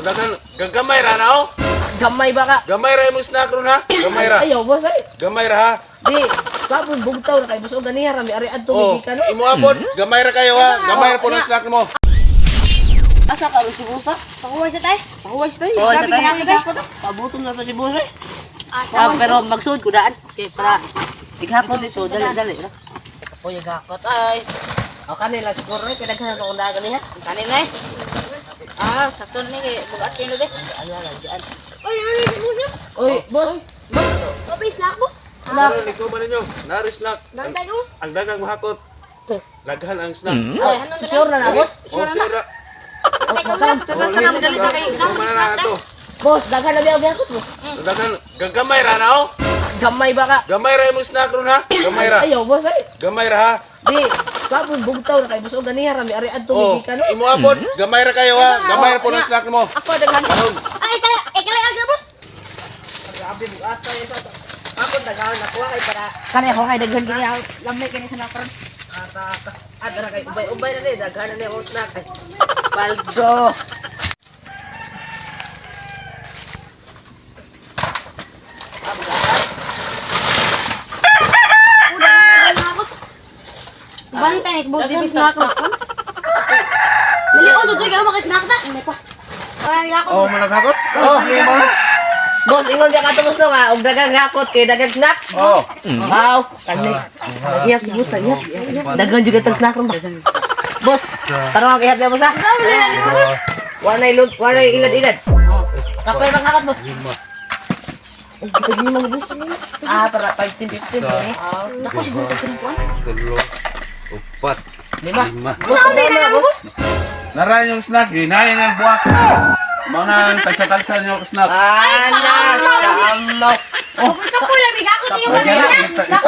Dagan gagamay ra na oh. Gamay ba ka? Gamay ra imong snack ron ha. Gamay ra. Ayaw, boss, ay. Gamay ra ha. Di, kapon bugtaw na kay boss. O ganiya, rami, ari adto Oh, gigikan, no? imo abot. Gamay ra kayo ha. Gamay ra po ng snack mo. Asa ka ron si boss, ha? Pakuha sa tayo. Pahuwas tayo. Pahuwas Grabe, tayo. grabe, grabe. Pabutom na to si boss, eh. Ah, Pero magsuod ko daan. Okay, para ighapon dito, dali. O, yagakot, ay. O, kanila, siguro, eh. Pinaghanan ko na ganiya. Kanina eh. Sakto na eh. Bugat kayo na eh. Ano lang, dyan. Oy, ano yung sibuyo? Oy, boss. Open snack boss. Ano ikaw ba ninyo? Nari snack. Nantay ko. Ang dagang mahakot. Laghan ang snack. Ay, sure na na, boss. Oh, sure. Nantay ko lang. Taga mo dali tayo. Mana na ato. Boss, daghan na biya ko, boss. Dagan gagamay ra na oh. Gamay ba ka? Gamay ra imong snack ron ha. Gamay ra. Ayaw, boss, ay. Gamay ra ha. Di, kapon bugtaw na kay boss. O ganiya, rami, ari adto Oh, gigikan, no? imo abot. Gamay ra kayo ha. Gamay ra po ng snack mo. Ako daghan. Karon. Ay, kaya ang boss. Grabe, bugat tayo sa to. Kapon daghan na kuha kay para Kani ako kay daghan kini lamay kani sa nakron. Ada kay ubay na ni daghan na ni ang snack ay. Paldo. Bantay ni boss di snack. Dali ko dudoy karo maka-snack ta. Ano pa? Ay, ako. Oh, malaghakot. Oh. Lima. Boss, ingon ka katungos no nga, og daghang gakot kay daghang snack. Oh. Wow, kani. Iyak si boss, iyak. Daghang juga tang snack ron. Boss, tarong ang ihap na boss ha. Wala na ni boss. Wanay ilad-ilad. Kapay bang hakot boss? Ang kita gini mga boss. Para 15-15 ni. Dako siguro ka kini kuan. Tulo. Upat. Lima. Ano na boss? Naran yung snack, ginahin ang buwak. Mga tagsa-tagsa nyo snack. Anak, tamaw. Huwag ka pula, bigako tayo. Kaya na,